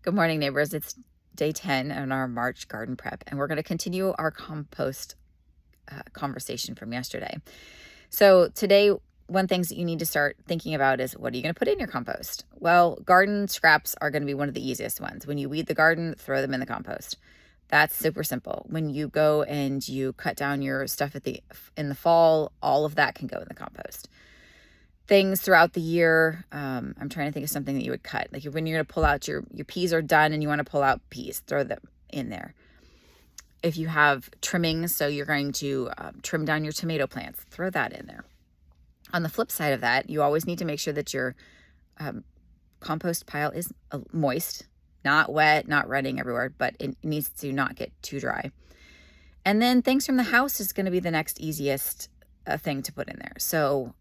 Good morning, neighbors. It's day 10 on our March garden prep, and we're going to continue our compost conversation from yesterday. So today, one things that you need to start thinking about is, what are you going to put in your compost? Well, garden scraps are going to be one of the easiest ones. When you weed the garden, throw them in the compost. That's super simple. When you go and you cut down your stuff in the fall, all of that can go in the compost. Things throughout the year, I'm trying to think of something that you would cut. Like when you're going to pull out your peas are done and you want to pull out peas, throw them in there. If you have trimmings, so you're going to trim down your tomato plants, throw that in there. On the flip side of that, you always need to make sure that your compost pile is moist, not wet, not running everywhere, but it needs to not get too dry. And then things from the house is going to be the next easiest thing to put in there. So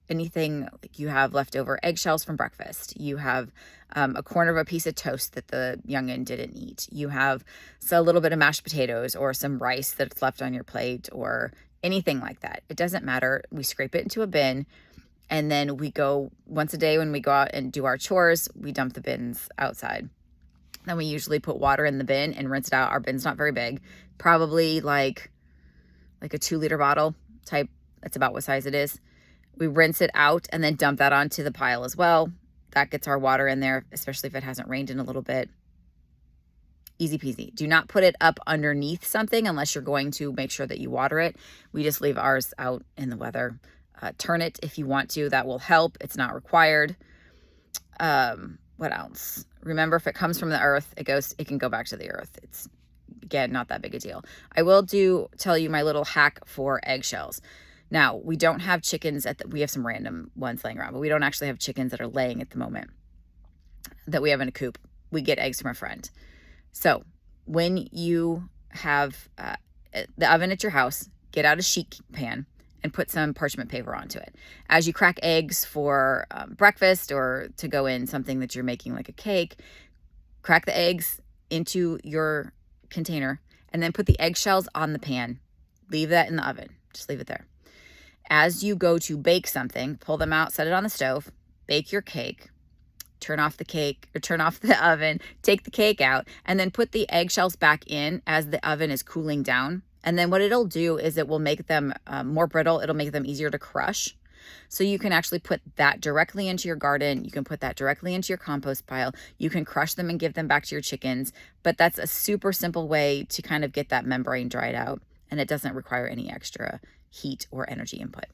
anything like you have leftover eggshells from breakfast, you have a corner of a piece of toast that the youngin didn't eat, you have a little bit of mashed potatoes or some rice that's left on your plate or anything like that. It doesn't matter. We scrape it into a bin, and then we go once a day when we go out and do our chores, we dump the bins outside. Then we usually put water in the bin and rinse it out. Our bin's not very big, probably like a 2-liter bottle type. That's about what size it is. We rinse it out and then dump that onto the pile as well. That gets our water in there, especially if it hasn't rained in a little bit. Easy peasy. Do not put it up underneath something unless you're going to make sure that you water it. We just leave ours out in the weather. Turn it if you want to. That will help. It's not required. What else? Remember, if it comes from the earth, it can go back to the earth. It's, again, not that big a deal. I will tell you my little hack for eggshells. Now, we don't have chickens we have some random ones laying around, but we don't actually have chickens that are laying at the moment that we have in a coop. We get eggs from a friend. So when you have the oven at your house, get out a sheet pan and put some parchment paper onto it. As you crack eggs for breakfast or to go in something that you're making like a cake, crack the eggs into your container and then put the eggshells on the pan. Leave that in the oven. Just leave it there. As you go to bake something, pull them out, set it on the stove, bake your cake, turn off the oven, take the cake out, and then put the eggshells back in as the oven is cooling down. And then what it'll do is it will make them more brittle. It'll make them easier to crush. So you can actually put that directly into your garden. You can put that directly into your compost pile. You can crush them and give them back to your chickens. But that's a super simple way to kind of get that membrane dried out. And it doesn't require any extra heat or energy input.